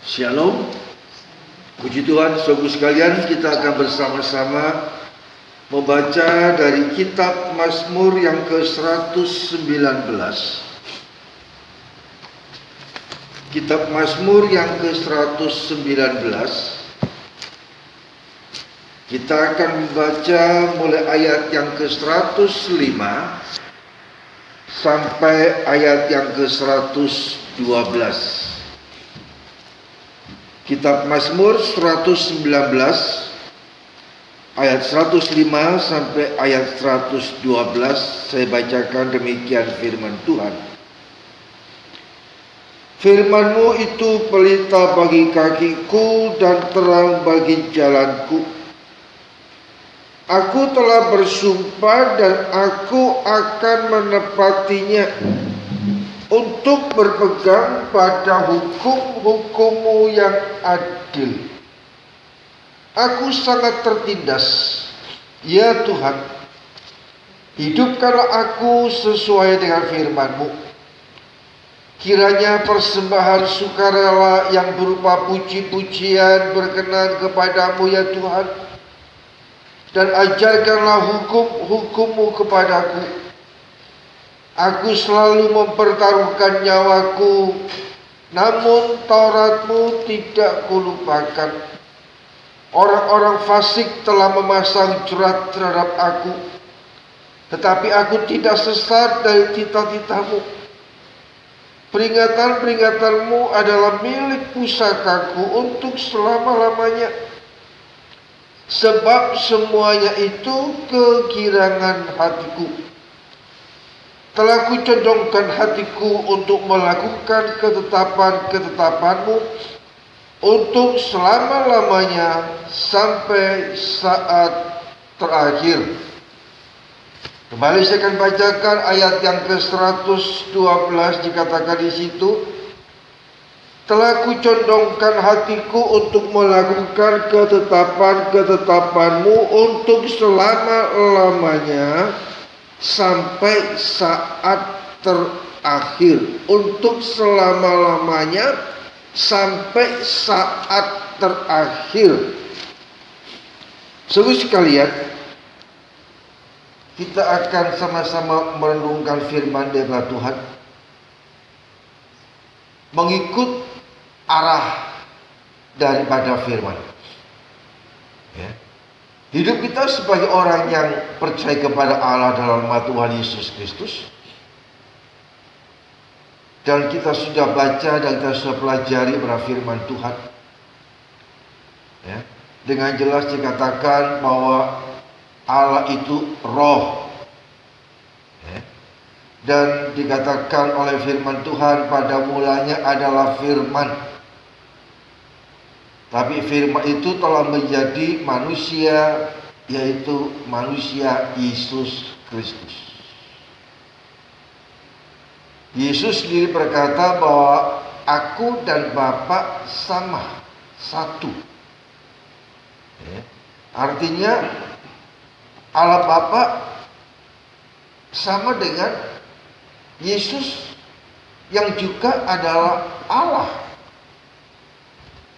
Shalom. Puji Tuhan, saudara sekalian, kita akan bersama-sama membaca dari kitab Mazmur yang ke-119. Kitab Mazmur yang ke-119. Kita akan membaca mulai ayat yang ke-105 sampai ayat yang ke-112. Kitab Mazmur 119 ayat 105 sampai ayat 112. Saya bacakan demikian firman Tuhan. Firman-Mu itu pelita bagi kakiku dan terang bagi jalanku. Aku telah bersumpah dan aku akan menepatinya, untuk berpegang pada hukum-hukum-Mu yang adil. Aku sangat tertindas, ya Tuhan. Hidupkanlah aku sesuai dengan firman-Mu. Kiranya persembahan sukarela yang berupa puji-pujian berkenan kepadamu, ya Tuhan. Dan ajarkanlah hukum-hukum-Mu kepadaku. Aku selalu mempertaruhkan nyawaku, namun Taurat-Mu tidak kulupakan. Orang-orang fasik telah memasang jerat terhadap aku, tetapi aku tidak sesat dari cita-cita-Mu. Peringatan-peringatan-Mu adalah milik pusakaku untuk selama-lamanya, sebab semuanya itu kegirangan hatiku. Telah kucondongkan hatiku untuk melakukan ketetapan-ketetapan-Mu untuk selama-lamanya sampai saat terakhir. Kembali saya akan bacakan ayat yang ke-112, dikatakan di situ, telah kucondongkan hatiku untuk melakukan ketetapan-ketetapan-Mu untuk selama-lamanya sampai saat terakhir. Untuk selama-lamanya sampai saat terakhir. Saudara sekalian, kita akan sama-sama merenungkan firman daripada Tuhan, mengikut arah daripada firman. Ya. Hidup kita sebagai orang yang percaya kepada Allah dalam nama Tuhan Yesus Kristus. Dan kita sudah baca dan kita sudah pelajari pada firman Tuhan. Ya. Dengan jelas dikatakan bahwa Allah itu roh. Ya. Dan dikatakan oleh firman Tuhan, pada mulanya adalah firman. Tapi firman itu telah menjadi manusia, yaitu manusia Yesus Kristus. Yesus sendiri berkata bahwa aku dan Bapa sama, satu. Ya. Artinya Allah Bapa sama dengan Yesus yang juga adalah Allah.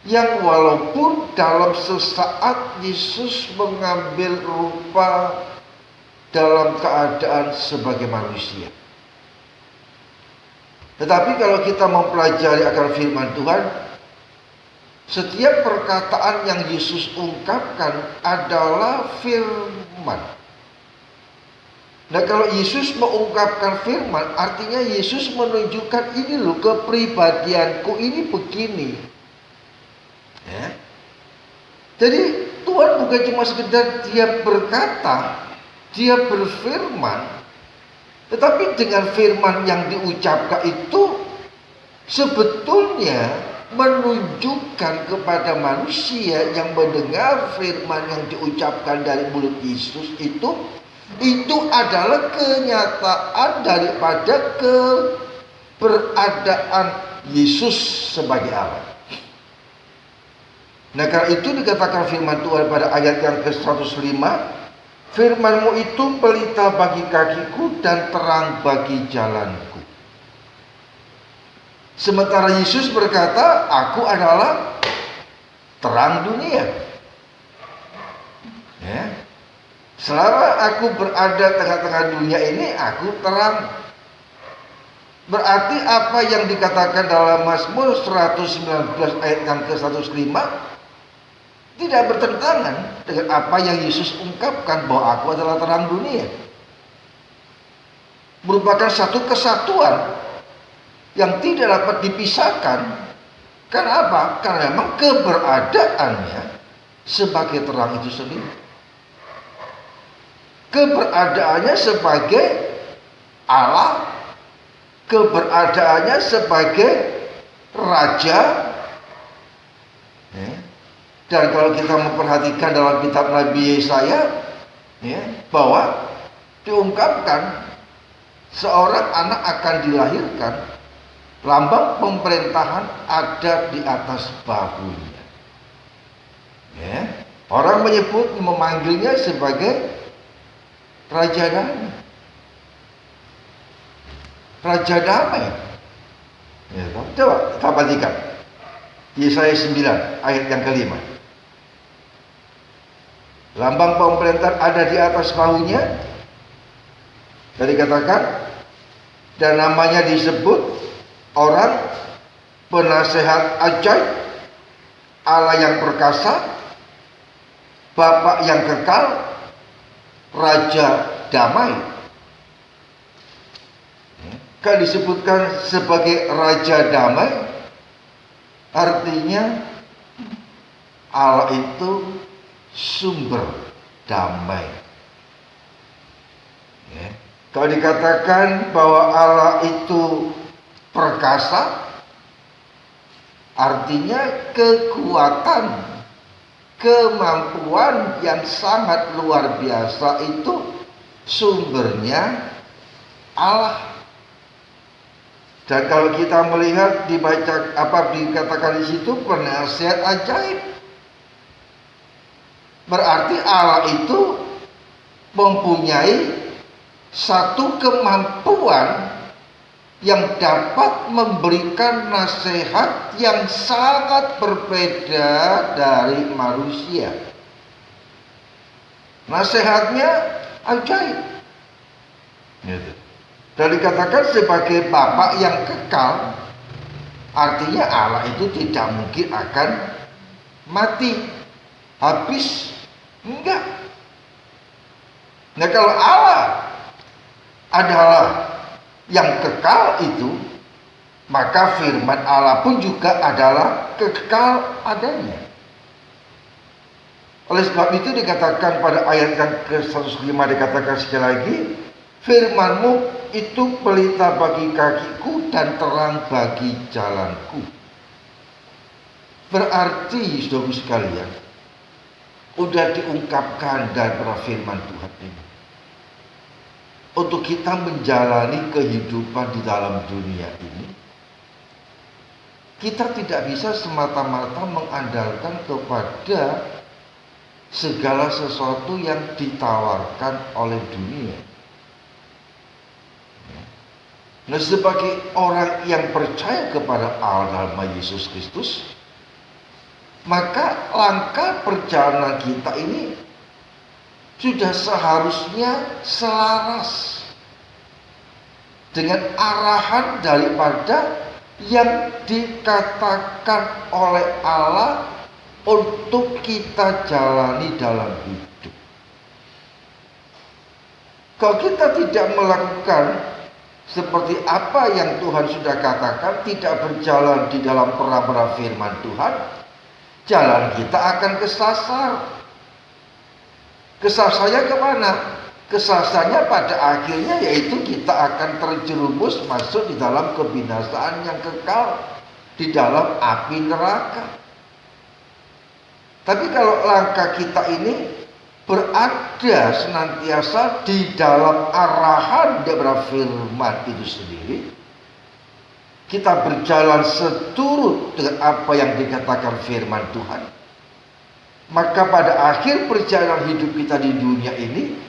Yang walaupun dalam sesaat Yesus mengambil rupa dalam keadaan sebagai manusia. Tetapi kalau kita mempelajari akan firman Tuhan, setiap perkataan yang Yesus ungkapkan adalah firman. Nah, kalau Yesus mengungkapkan firman, artinya Yesus menunjukkan, ini loh kepribadianku ini begini. Ya. Jadi Tuhan bukan cuma sekedar dia berkata, dia berfirman, tetapi dengan firman yang diucapkan itu sebetulnya menunjukkan kepada manusia yang mendengar firman yang diucapkan dari mulut Yesus itu adalah kenyataan daripada keberadaan Yesus sebagai Allah. Nah, karena itu dikatakan firman Tuhan pada ayat yang ke-105, firman-Mu itu pelita bagi kakiku dan terang bagi jalanku. Sementara Yesus berkata, aku adalah terang dunia. Ya. Selama aku berada tengah-tengah dunia ini, aku terang. Berarti apa yang dikatakan dalam Mazmur 119 ayat yang ke-105 tidak bertentangan dengan apa yang Yesus ungkapkan bahwa aku adalah terang dunia. Merupakan satu kesatuan yang tidak dapat dipisahkan. Karena apa? Karena memang keberadaannya sebagai terang itu sendiri. Keberadaannya sebagai Allah, keberadaannya sebagai Raja. Dan kalau kita memperhatikan dalam kitab Nabi Yesaya, bahwa diungkapkan seorang anak akan dilahirkan, lambang pemerintahan ada di atas bahunya. Orang memanggilnya sebagai Raja Damai. Raja Damai. Coba kita perhatikan Yesaya 9 ayat yang kelima. Lambang pemerintahan ada di atas bahunya. Tadi katakan, dan namanya disebut orang penasehat ajaib, Allah yang perkasa, Bapa yang kekal, Raja Damai. Kan disebutkan sebagai Raja Damai, artinya Allah itu sumber damai. Kalau dikatakan bahwa Allah itu perkasa, artinya kekuatan, kemampuan yang sangat luar biasa itu sumbernya Allah. Dan kalau kita melihat dibaca apa dikatakan di situ penasihat ajaib, berarti Allah itu mempunyai satu kemampuan yang dapat memberikan nasihat yang sangat berbeda dari manusia. Nasihatnya ajaib. Dan dikatakan sebagai Bapa yang kekal, artinya Allah itu tidak mungkin akan mati, habis, enggak. Nah, kalau Allah adalah yang kekal itu, maka firman Allah pun juga adalah kekal adanya. Oleh sebab itu dikatakan pada ayat yang ke-105 dikatakan sekali lagi, firman-Mu itu pelita bagi kakiku dan terang bagi jalanku. Berarti saudara sekalian, udah diungkapkan dan firman Tuhan ini untuk kita menjalani kehidupan di dalam dunia ini, kita tidak bisa semata-mata mengandalkan kepada segala sesuatu yang ditawarkan oleh dunia. Nah, sebagai orang yang percaya kepada Allah dan Yesus Kristus, maka langkah perjalanan kita ini sudah seharusnya selaras dengan arahan daripada yang dikatakan oleh Allah untuk kita jalani dalam hidup. Kalau kita tidak melakukan seperti apa yang Tuhan sudah katakan, tidak berjalan di dalam perintah firman Tuhan, jalan kita akan kesasar. Kesasarnya kemana? Kesasarnya pada akhirnya yaitu kita akan terjerumus masuk di dalam kebinasaan yang kekal, di dalam api neraka. Tapi kalau langkah kita ini berada senantiasa di dalam arahan daripada firman itu sendiri, kita berjalan seturut dengan apa yang dikatakan firman Tuhan, maka pada akhir perjalanan hidup kita di dunia ini,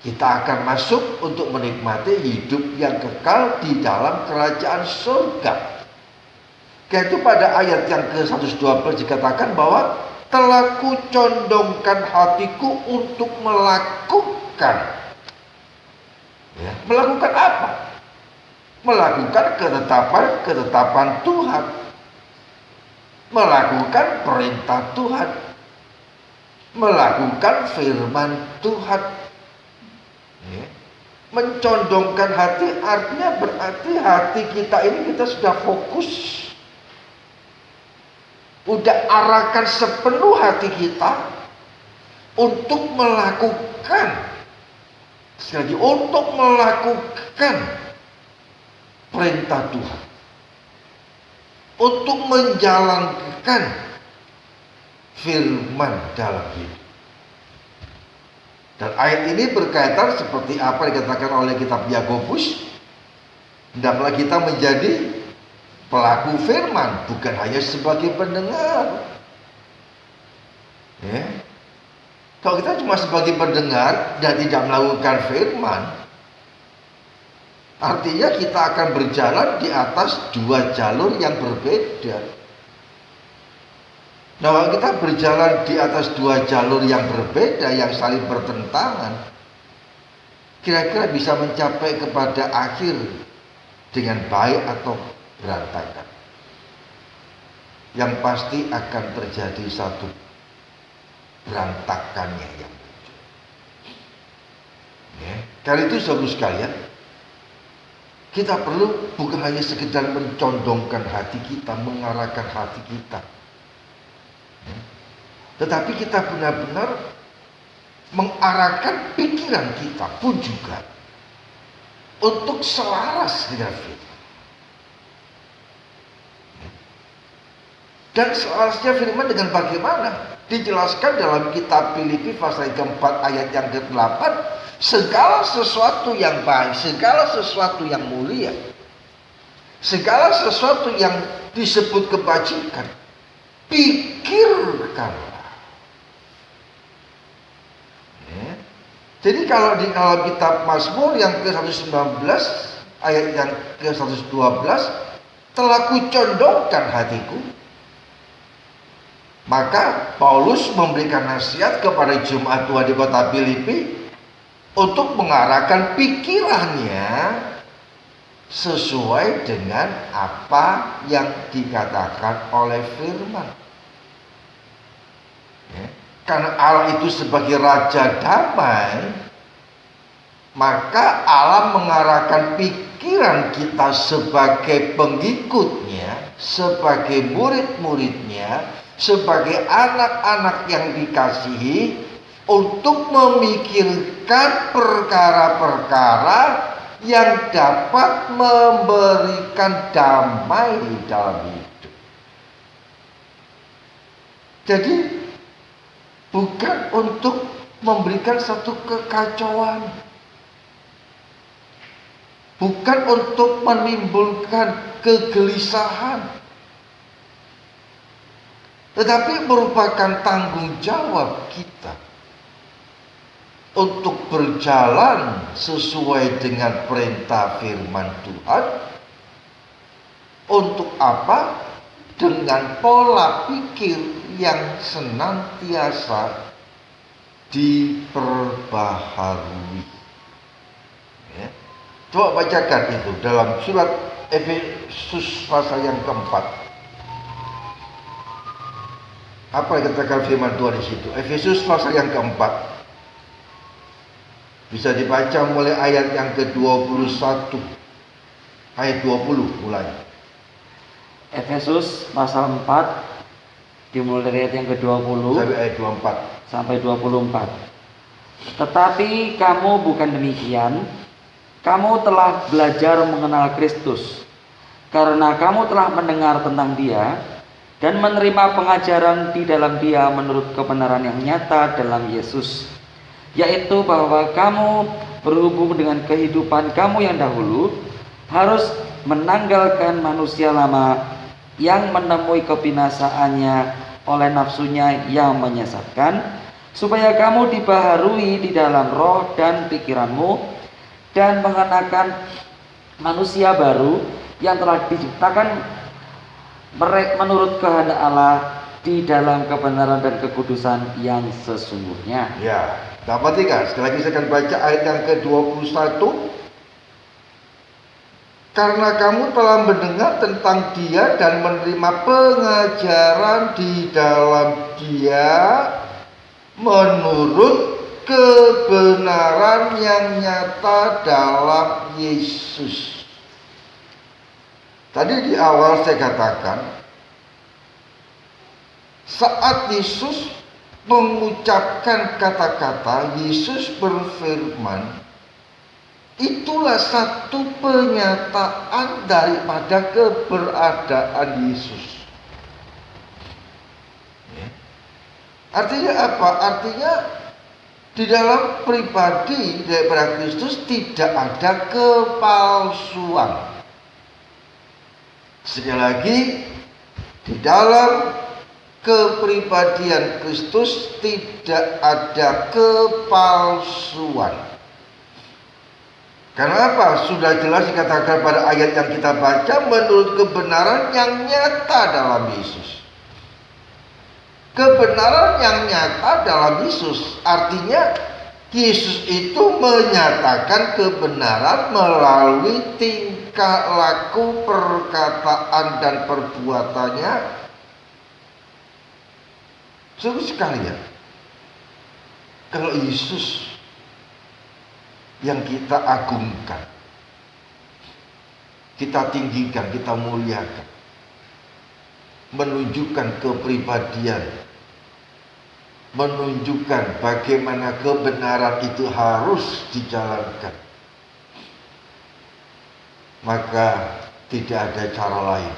kita akan masuk untuk menikmati hidup yang kekal di dalam kerajaan surga. Yaitu pada ayat yang ke-112 dikatakan bahwa telah kucondongkan hatiku untuk melakukan. Ya, melakukan apa? Melakukan ketetapan Tuhan. Melakukan perintah Tuhan. Melakukan firman Tuhan. Ya. Mencondongkan hati artinya berarti hati kita ini kita sudah fokus. Udah arahkan sepenuh hati kita untuk melakukan, sekali lagi, untuk melakukan perintah Tuhan, untuk menjalankan firman dalam hidup. Dan ayat ini berkaitan seperti apa dikatakan oleh kitab Yakobus, hendaklah kita menjadi pelaku firman, bukan hanya sebagai pendengar. Ya. Kalau kita cuma sebagai pendengar dan tidak melakukan firman, artinya kita akan berjalan di atas dua jalur yang berbeda. Nah, kalau kita berjalan di atas dua jalur yang berbeda, yang saling bertentangan, kira-kira bisa mencapai kepada akhir dengan baik atau berantakan. Yang pasti akan terjadi satu berantakannya yang muncul. Ya. Karena itu saudara sekalian, kita perlu bukan hanya sekedar mencondongkan hati kita, mengarahkan hati kita, ya. Tetapi kita benar-benar mengarahkan pikiran kita pun juga untuk selaras dengan firman. Dan seharusnya firman dengan bagaimana? Dijelaskan dalam kitab Filipi pasal keempat ayat yang ke-8, segala sesuatu yang baik, segala sesuatu yang mulia, segala sesuatu yang disebut kebajikan, pikirkanlah. Ya. Jadi kalau di dalam kitab Mazmur yang ke-119 ayat yang ke-112, telah kucondongkan hatiku. Maka Paulus memberikan nasihat kepada jemaat Tuhan di kota Filipi untuk mengarahkan pikirannya sesuai dengan apa yang dikatakan oleh firman. Ya. Karena Allah itu sebagai Raja damai, maka Allah mengarahkan pikiran kita sebagai pengikutnya, sebagai murid-muridnya, sebagai anak-anak yang dikasihi, untuk memikirkan perkara-perkara yang dapat memberikan damai dalam hidup. Jadi bukan untuk memberikan satu kekacauan, bukan untuk menimbulkan kegelisahan, tetapi merupakan tanggung jawab kita untuk berjalan sesuai dengan perintah firman Tuhan. Untuk apa? Dengan pola pikir yang senantiasa diperbaharui. Ya. Coba bacakan itu dalam surat Efesus pasal yang keempat. Apa yang dikatakan firman Tuhan di situ? Efesus pasal yang keempat. Bisa dibaca mulai ayat yang ke-21. Ayat 20 mulai. Efesus pasal 4 dimulai dari ayat yang ke-20 sampai ayat 24. Sampai 24. Tetapi kamu bukan demikian. Kamu telah belajar mengenal Kristus, karena kamu telah mendengar tentang Dia dan menerima pengajaran di dalam Dia menurut kebenaran yang nyata dalam Yesus, yaitu bahwa kamu berhubung dengan kehidupan kamu yang dahulu harus menanggalkan manusia lama yang menemui kebinasaannya oleh nafsunya yang menyesatkan, supaya kamu dibaharui di dalam roh dan pikiranmu dan mengenakan manusia baru yang telah diciptakan mereka menurut kehendak Allah di dalam kebenaran dan kekudusan yang sesungguhnya. Ya, dapat perhatikan. Sekali lagi saya akan baca ayat yang ke-21. Karena kamu telah mendengar tentang Dia dan menerima pengajaran di dalam Dia menurut kebenaran yang nyata dalam Yesus. Tadi di awal saya katakan, saat Yesus mengucapkan kata-kata, Yesus berfirman, itulah satu penyataan daripada keberadaan Yesus. Artinya apa? Artinya di dalam pribadi daripada Kristus tidak ada kepalsuan. Sekali lagi, di dalam kepribadian Kristus tidak ada kepalsuan. Karena apa? Sudah jelas dikatakan pada ayat yang kita baca, menurut kebenaran yang nyata dalam Yesus. Kebenaran yang nyata dalam Yesus artinya Yesus itu menyatakan kebenaran melalui tingkah laku, perkataan dan perbuatannya. Sungguh sekali ya, kalau Yesus yang kita agungkan, kita tinggikan, kita muliakan, menunjukkan kepribadian, menunjukkan bagaimana kebenaran itu harus dijalankan, maka tidak ada cara lain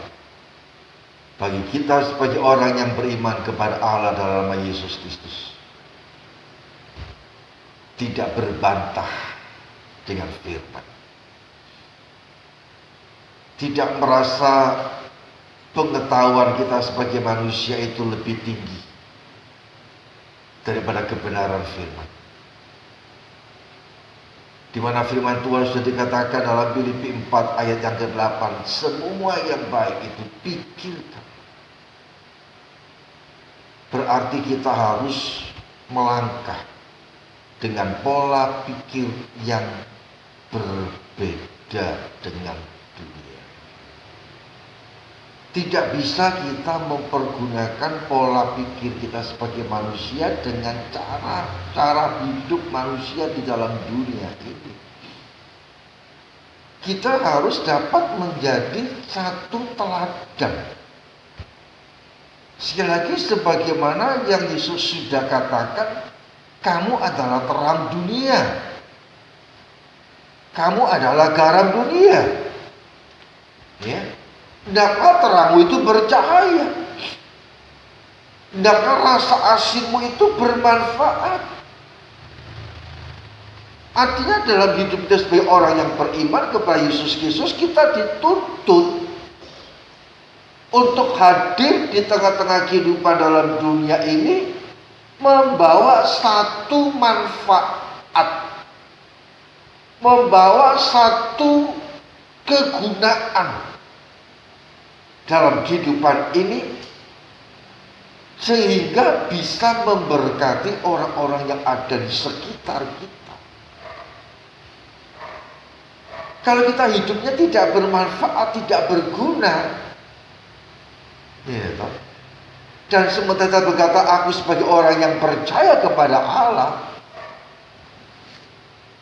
bagi kita sebagai orang yang beriman kepada Allah dalam nama Yesus Kristus, tidak berbantah dengan firman, tidak merasa pengetahuan kita sebagai manusia itu lebih tinggi daripada kebenaran firman. Di mana firman Tuhan sudah dikatakan dalam Filipi 4 ayat yang ke-8, semua yang baik itu pikirkan. Berarti kita harus melangkah dengan pola pikir yang berbeda dengan dunia. Tidak bisa kita mempergunakan pola pikir kita sebagai manusia dengan cara hidup manusia di dalam dunia ini. Kita harus dapat menjadi satu teladan. Sekali lagi, sebagaimana yang Yesus sudah katakan, kamu adalah terang dunia. Kamu adalah garam dunia. Ya. Hendaklah terangmu itu bercahaya. Hendaklah rasa asinmu itu bermanfaat. Artinya dalam hidup kita sebagai orang yang beriman kepada Yesus Kristus, kita dituntut untuk hadir di tengah-tengah kehidupan dalam dunia ini membawa satu manfaat, membawa satu kegunaan dalam kehidupan ini, sehingga bisa memberkati orang-orang yang ada di sekitar kita. Kalau kita hidupnya tidak bermanfaat, tidak berguna, ya, dan sementara kita berkata aku sebagai orang yang percaya kepada Allah,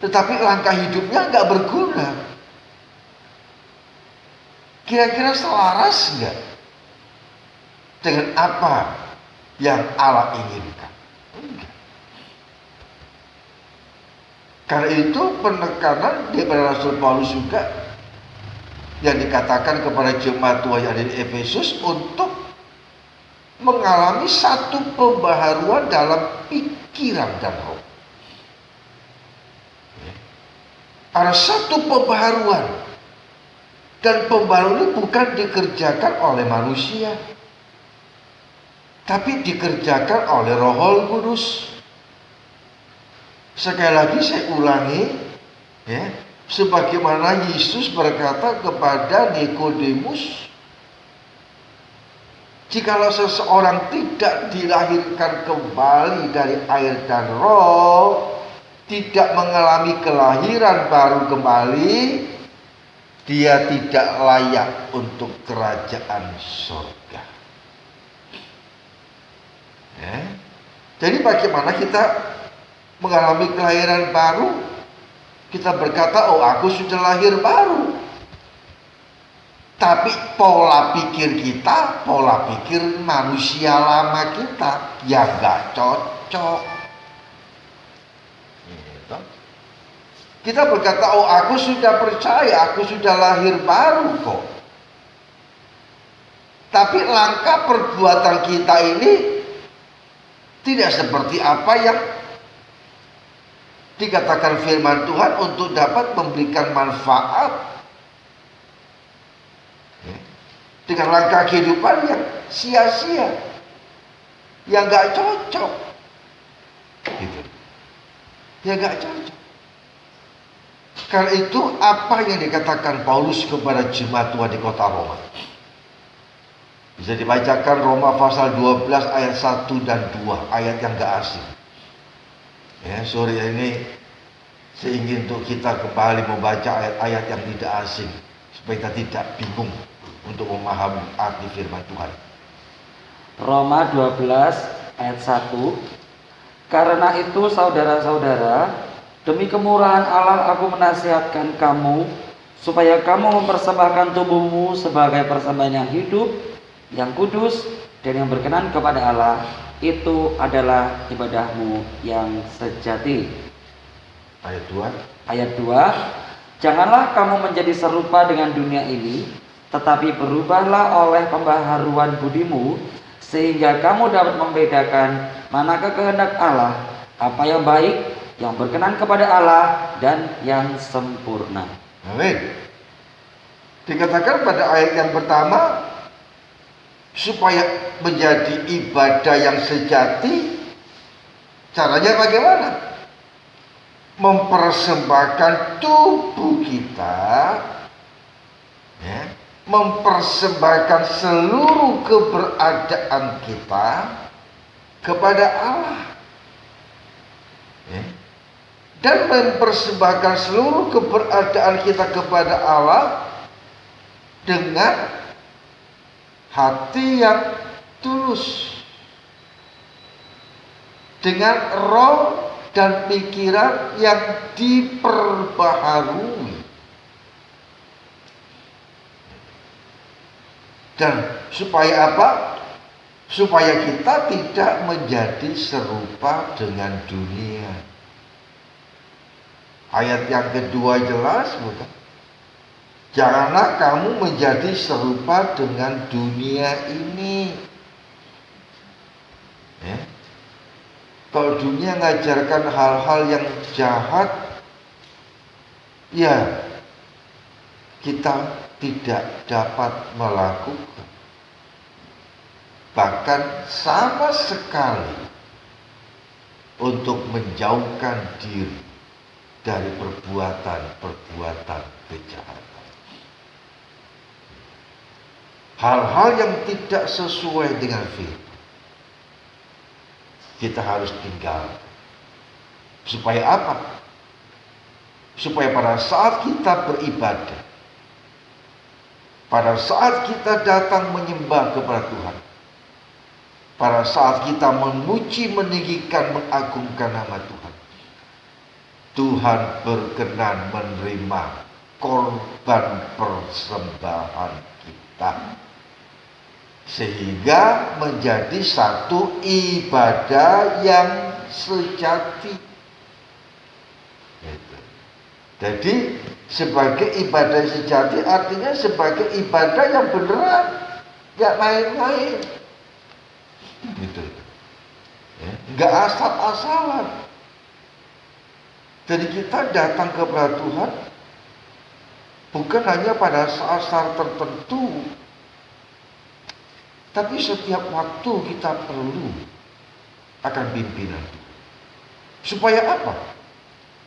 tetapi langkah hidupnya nggak berguna, kira-kira selaras nggak dengan apa yang Allah inginkan? Enggak. Karena itu penekanan daripada Rasul Paulus juga yang dikatakan kepada jemaat Tuhan yang ada di Efesus untuk mengalami satu pembaharuan dalam pikiran dan roh. Ada satu pembaharuan. Dan pembaharuan ini bukan dikerjakan oleh manusia, tapi dikerjakan oleh Roh Kudus. Sekali lagi saya ulangi, ya, sebagaimana Yesus berkata kepada Nikodemus, Jikalau seseorang tidak dilahirkan kembali dari air dan roh, tidak mengalami kelahiran baru kembali, dia tidak layak untuk kerajaan surga. Jadi bagaimana kita mengalami kelahiran baru? Kita berkata, oh aku sudah lahir baru. Tapi pola pikir kita, pola pikir manusia lama kita yang gak cocok. Gitu. Kita berkata, oh aku sudah percaya, aku sudah lahir baru kok. Tapi langkah perbuatan kita ini tidak seperti apa yang dikatakan firman Tuhan untuk dapat memberikan manfaat dengan langkah kehidupan yang sia-sia, yang gak cocok, gitu. Ya gak cocok. Karena itu apa yang dikatakan Paulus kepada jemaat Tuhan di kota Roma? Bisa dibacakan Roma pasal 12 ayat 1 dan 2, ayat yang gak asing. Ya, sore ini saya ingin untuk kita kembali membaca ayat-ayat yang tidak asing supaya kita tidak bingung untuk memahami arti firman Tuhan. Roma 12 ayat 1. Karena itu saudara-saudara, demi kemurahan Allah aku menasihatkan kamu supaya kamu mempersembahkan tubuhmu sebagai persembahan yang hidup, yang kudus dan yang berkenan kepada Allah. Itu adalah ibadahmu yang sejati. Ayat 2. Ayat 2. Janganlah kamu menjadi serupa dengan dunia ini, tetapi berubahlah oleh pembaharuan budimu, sehingga kamu dapat membedakan manakah kehendak Allah, apa yang baik, yang berkenan kepada Allah, dan yang sempurna. Amin. Dikatakan pada ayat yang pertama, supaya menjadi ibadah yang sejati, caranya bagaimana? Mempersembahkan tubuh kita, ya, mempersembahkan seluruh keberadaan kita kepada Allah, ya. Dan mempersembahkan seluruh keberadaan kita kepada Allah dengan hati yang tulus, dengan roh dan pikiran yang diperbaharui. Dan supaya apa? Supaya kita tidak menjadi serupa dengan dunia. Ayat yang kedua jelas, bukan? Janganlah kamu menjadi serupa dengan dunia ini. Ya. Kalau dunia mengajarkan hal-hal yang jahat, ya kita tidak dapat melakukan. Bahkan sama sekali untuk menjauhkan diri dari perbuatan-perbuatan kejahatan. Hal-hal yang tidak sesuai dengan firman kita harus tinggalkan. Supaya apa? Supaya pada saat kita beribadah, pada saat kita datang menyembah kepada Tuhan, pada saat kita memuji, meninggikan, mengagungkan nama Tuhan, Tuhan berkenan menerima korban persembahan kita, sehingga menjadi satu ibadah yang sejati. Jadi sebagai ibadah sejati artinya sebagai ibadah yang beneran, gak main-main, gitu. Gak asal-asalan. Jadi kita datang kepada Tuhan bukan hanya pada saat-saat tertentu, tapi setiap waktu kita perlu akan pimpinan. Supaya apa?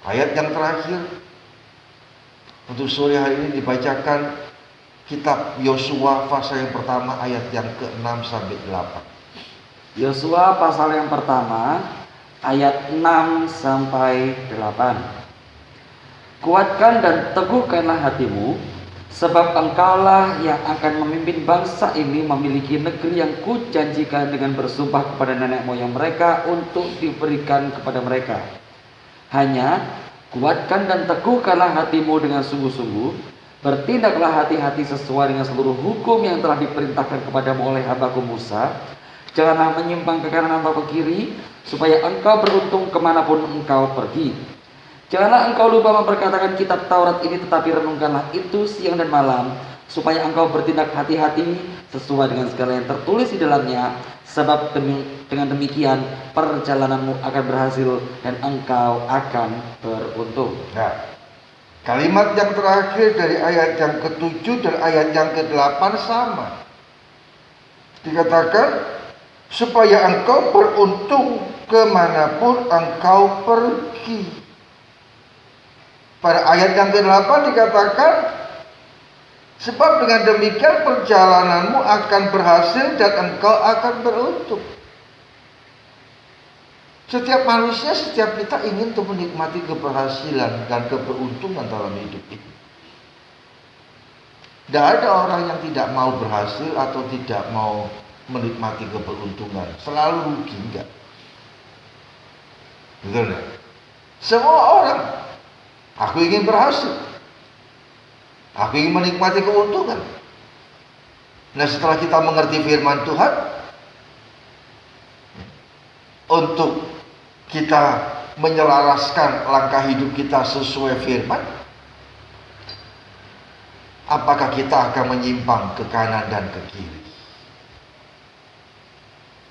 Ayat yang terakhir untuk sore hari ini dibacakan kitab Yosua pasal yang pertama ayat yang ke-6 sampai 8. Yosua pasal yang pertama ayat 6 sampai 8. Kuatkan dan teguhkanlah hatimu, sebab engkaulah yang akan memimpin bangsa ini memiliki negeri yang kujanjikan dengan bersumpah kepada nenek moyang mereka untuk diberikan kepada mereka. Hanya kuatkan dan teguhkanlah hatimu dengan sungguh-sungguh, bertindaklah hati-hati sesuai dengan seluruh hukum yang telah diperintahkan kepadamu oleh hambaku Musa. Janganlah menyimpang ke kanan atau ke kiri, supaya engkau beruntung kemanapun engkau pergi. Janganlah engkau lupa memperkatakan kitab Taurat ini, tetapi renungkanlah itu siang dan malam, supaya engkau bertindak hati-hati sesuai dengan segala yang tertulis di dalamnya. Sebab dengan demikian perjalananmu akan berhasil dan engkau akan beruntung. Nah, kalimat yang terakhir dari ayat yang ke-7 dan ayat yang ke-8 sama. Dikatakan supaya engkau beruntung kemanapun engkau pergi. Pada ayat yang ke-8 dikatakan, sebab dengan demikian perjalananmu akan berhasil dan engkau akan beruntung. Setiap manusia, setiap kita ingin untuk menikmati keberhasilan dan keberuntungan dalam hidup ini. Tidak ada orang yang tidak mau berhasil atau tidak mau menikmati keberuntungan. Selalu rugi, enggak? Betul enggak? Semua orang, aku ingin berhasil, aku ingin menikmati keuntungan. Nah, setelah kita mengerti firman Tuhan, untuk kita menyelaraskan langkah hidup kita sesuai firman, apakah kita akan menyimpang ke kanan dan ke kiri?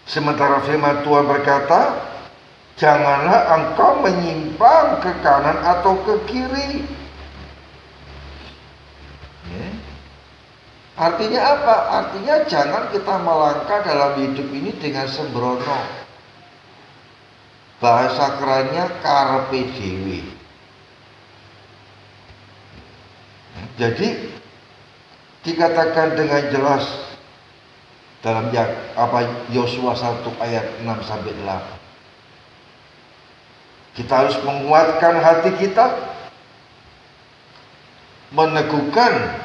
Sementara firman Tuhan berkata, janganlah engkau menyimpang ke kanan atau ke kiri. Artinya apa? Artinya jangan kita melangkah dalam hidup ini dengan sembrono. Bahasa kerennya karepe dhewe. Jadi dikatakan dengan jelas dalam Yosua 1 ayat 6 sampai 8. Kita harus menguatkan hati kita, meneguhkan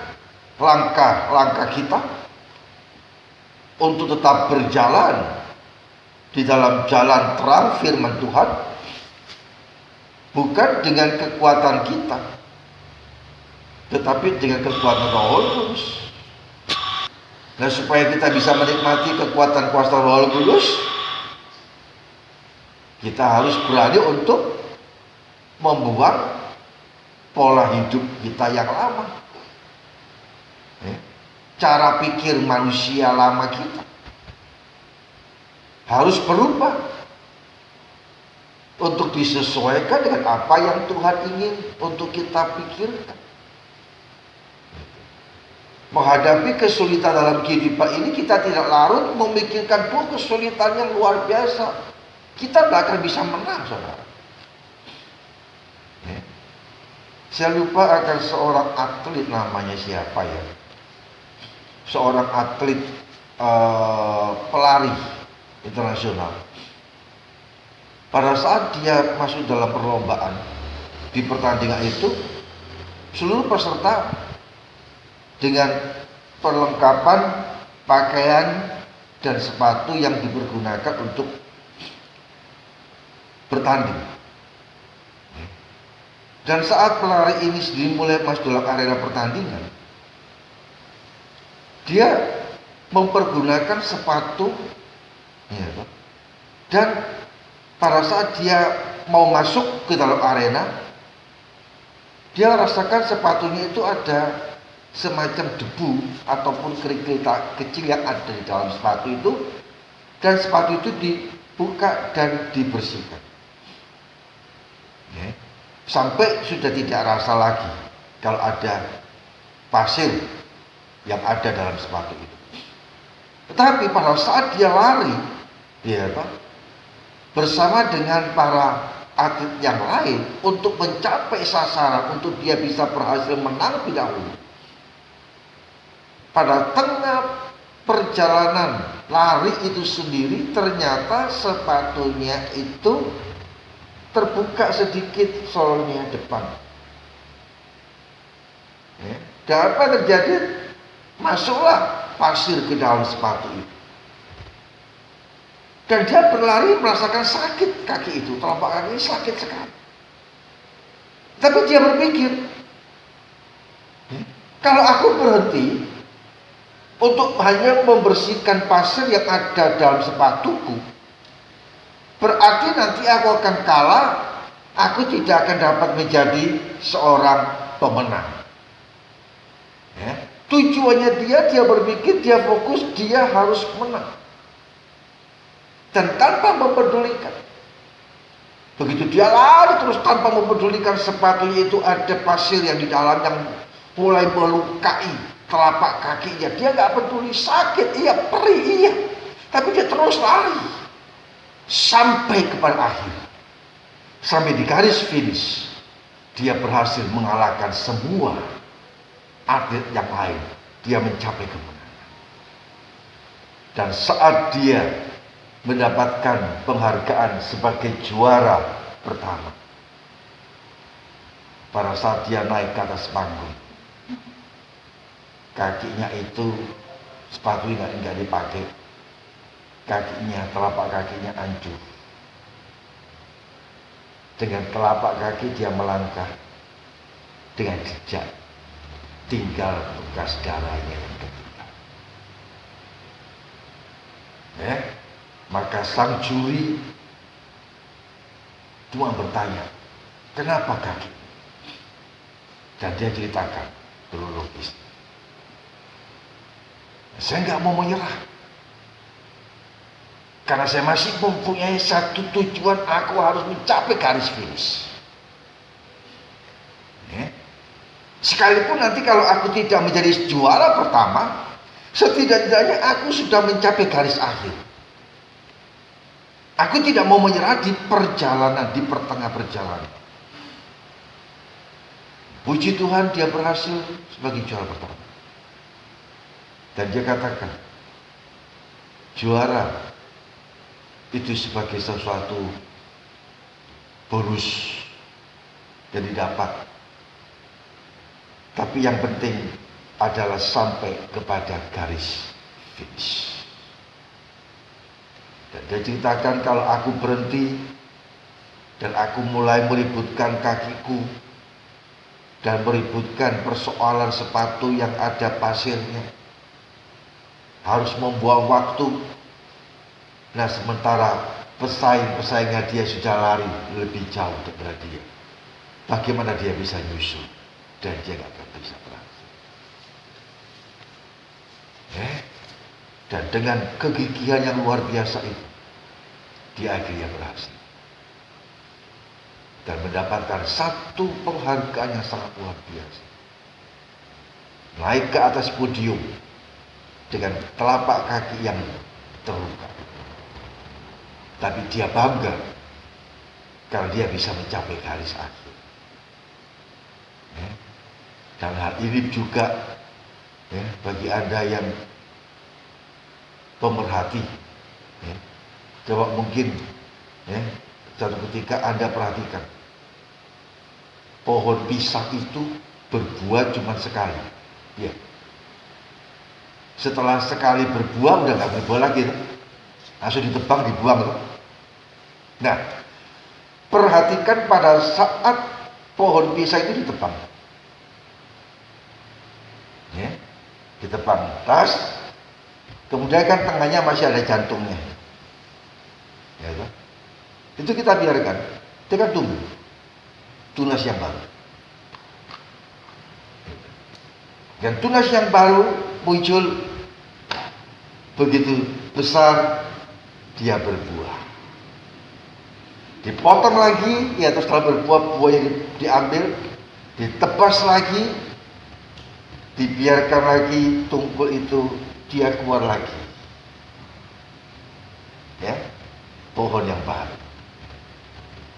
langkah-langkah kita untuk tetap berjalan di dalam jalan terang firman Tuhan, bukan dengan kekuatan kita, tetapi dengan kekuatan Roh Kudus. Nah, supaya kita bisa menikmati kekuatan kuasa Roh Kudus, kita harus berani untuk membuang pola hidup kita yang lama, cara pikir manusia lama kita harus berubah untuk disesuaikan dengan apa yang Tuhan ingin untuk kita pikirkan. Menghadapi kesulitan dalam kehidupan ini, kita tidak larut memikirkan kesulitan yang luar biasa. Kita tidak akan bisa menang, saudara. Saya lupa akan seorang atlet, namanya siapa ya? Seorang atlet pelari internasional. Pada saat dia masuk dalam perlombaan, di pertandingan itu, seluruh peserta dengan perlengkapan pakaian dan sepatu yang dipergunakan untuk bertanding. Dan saat pelari ini sendiri mulai masuk dalam arena pertandingan, dia mempergunakan sepatu, dan pada saat dia mau masuk ke dalam arena, dia rasakan sepatunya itu ada semacam debu ataupun kerikil kecil yang ada di dalam sepatu itu, dan sepatu itu dibuka dan dibersihkan, sampai sudah tidak rasa lagi kalau ada pasir yang ada dalam sepatu itu. Tetapi pada saat dia lari, bersama dengan para atlet yang lain untuk mencapai sasaran, untuk dia bisa berhasil menang lebih dahulu, pada tengah perjalanan lari itu sendiri ternyata sepatunya itu terbuka sedikit solnya depan. Ya. Dan apa yang terjadi? Masuklah pasir ke dalam sepatu itu. Dan dia berlari merasakan sakit kaki itu, telapak kaki sakit sekali. Tapi dia berpikir, kalau aku berhenti untuk hanya membersihkan pasir yang ada dalam sepatuku, berarti nanti aku akan kalah, aku tidak akan dapat menjadi seorang pemenang. Ya. Tujuannya dia berpikir, dia fokus, dia harus menang. Dan tanpa mempedulikan, begitu dia lari terus tanpa mempedulikan sepatunya itu ada pasir yang di dalam yang mulai melukai telapak kakinya. Dia nggak peduli sakit, iya, perih, iya, tapi dia terus lari sampai kepada akhir, sampai di garis finish. Dia berhasil mengalahkan semua atlet yang lain. Dia mencapai kemenangan. Dan saat dia mendapatkan penghargaan sebagai juara pertama, pada saat dia naik ke atas panggung, kakinya itu sepatunya nggak dipakai, kakinya, telapak kakinya hancur. Dengan telapak kaki dia melangkah dengan jejak, tinggal bekas darahnya yang ketika. Maka sang juri cuma bertanya, kenapa kaki? Dan dia ceritakan kronologis. Saya nggak mau menyerah, karena saya masih mempunyai satu tujuan, aku harus mencapai garis finish. Sekalipun nanti kalau aku tidak menjadi juara pertama, setidaknya aku sudah mencapai garis akhir. Aku tidak mau menyerah di perjalanan, di pertengah perjalanan. Puji Tuhan, dia berhasil sebagai juara pertama. Dan dia katakan, juara itu sebagai sesuatu bonus yang didapat. Tapi yang penting adalah sampai kepada garis finish. Dan dia ceritakan, kalau aku berhenti dan aku mulai meributkan kakiku dan meributkan persoalan sepatu yang ada pasirnya, harus membuang waktu. Nah, sementara pesaing-pesaingnya dia sudah lari lebih jauh daripada dia, bagaimana dia bisa nyusul? Dan dia gak akan bisa berhasil. Dan dengan kegigihan yang luar biasa itu, dia akhirnya berhasil dan mendapatkan satu penghargaan yang sangat luar biasa. Naik ke atas podium dengan telapak kaki yang terluka, tapi dia bangga karena dia bisa mencapai garis akhir. Dan hal ini juga bagi Anda yang pemerhati, coba mungkin suatu ketika Anda perhatikan, pohon pisang itu berbuah cuma sekali. Setelah sekali berbuah udah nggak berbuah lagi, langsung ditebang, dibuang. Nah, perhatikan pada saat pohon pisang itu ditebang, ditebang tas, kemudian kan tengahnya masih ada jantungnya, itu kita biarkan, kita tunggu tunas yang baru. Dan tunas yang baru muncul begitu besar, dia berbuah. Dipotong lagi, terus setelah berbuah, buahnya diambil, ditebas lagi, dibiarkan lagi, tungkul itu dia keluar lagi. Pohon yang baru.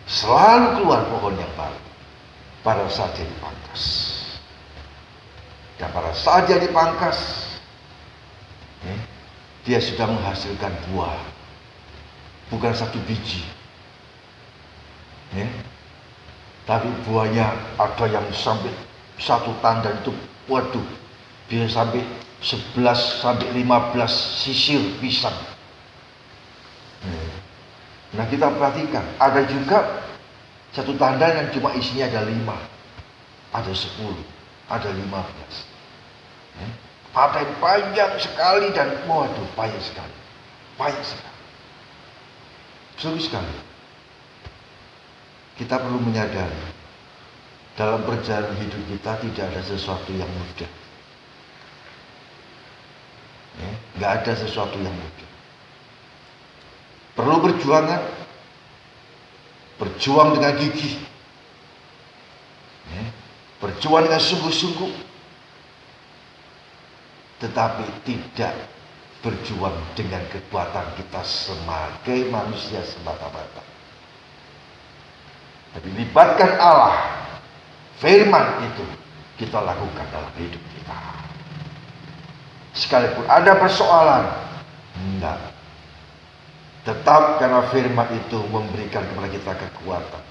Selalu keluar pohon yang baru pada saat dia dipangkas. Dan pada saat dia dipangkas, dia sudah menghasilkan buah, bukan satu biji, ya. Tapi buahnya ada yang sampai satu tandan itu, waduh, bisa sampai 11 sampai 15 sisir pisang. Nah, kita perhatikan, ada juga satu tandan yang cuma isinya ada 5, ada 10, ada 15. Ada yang panjang sekali dan waduh, payah sekali. Payah sekali. Sulit sekali. Kita perlu menyadari, dalam perjalanan hidup kita tidak ada sesuatu yang mudah. Nggak ada sesuatu yang mudah. Perlu perjuangan, berjuang dengan gigih, berjuang dengan sungguh-sungguh, tetapi tidak berjuang dengan kekuatan kita sebagai manusia semata-mata. Tapi libatkan Allah, firman itu kita lakukan dalam hidup kita. Sekalipun ada persoalan, enggak. Tetap karena firman itu memberikan kepada kita kekuatan,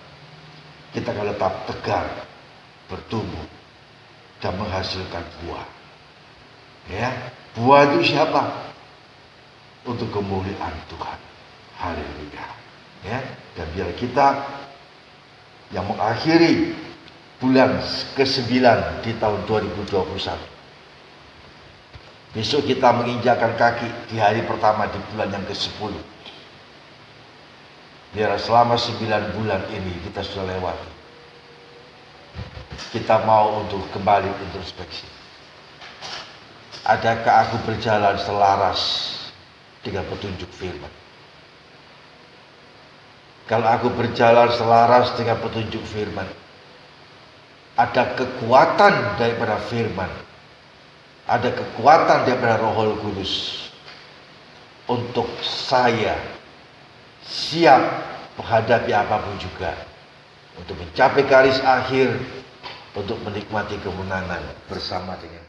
kita akan tetap tegar, bertumbuh, dan menghasilkan buah. Ya, buah itu siapa? Untuk kemuliaan Tuhan. Haleluya. Ya, dan biar kita yang mengakhiri bulan ke-9 di tahun 2021. Besok kita menginjakkan kaki di hari pertama di bulan yang ke-10. Biar selama 9 bulan ini kita sudah lewati. Kita mau untuk kembali introspeksi. Adakah aku berjalan selaras dengan petunjuk firman? Kalau aku berjalan selaras dengan petunjuk firman, ada kekuatan daripada firman, ada kekuatan daripada Roh Kudus untuk saya siap menghadapi apapun juga, untuk mencapai garis akhir, untuk menikmati kemenangan bersama dengan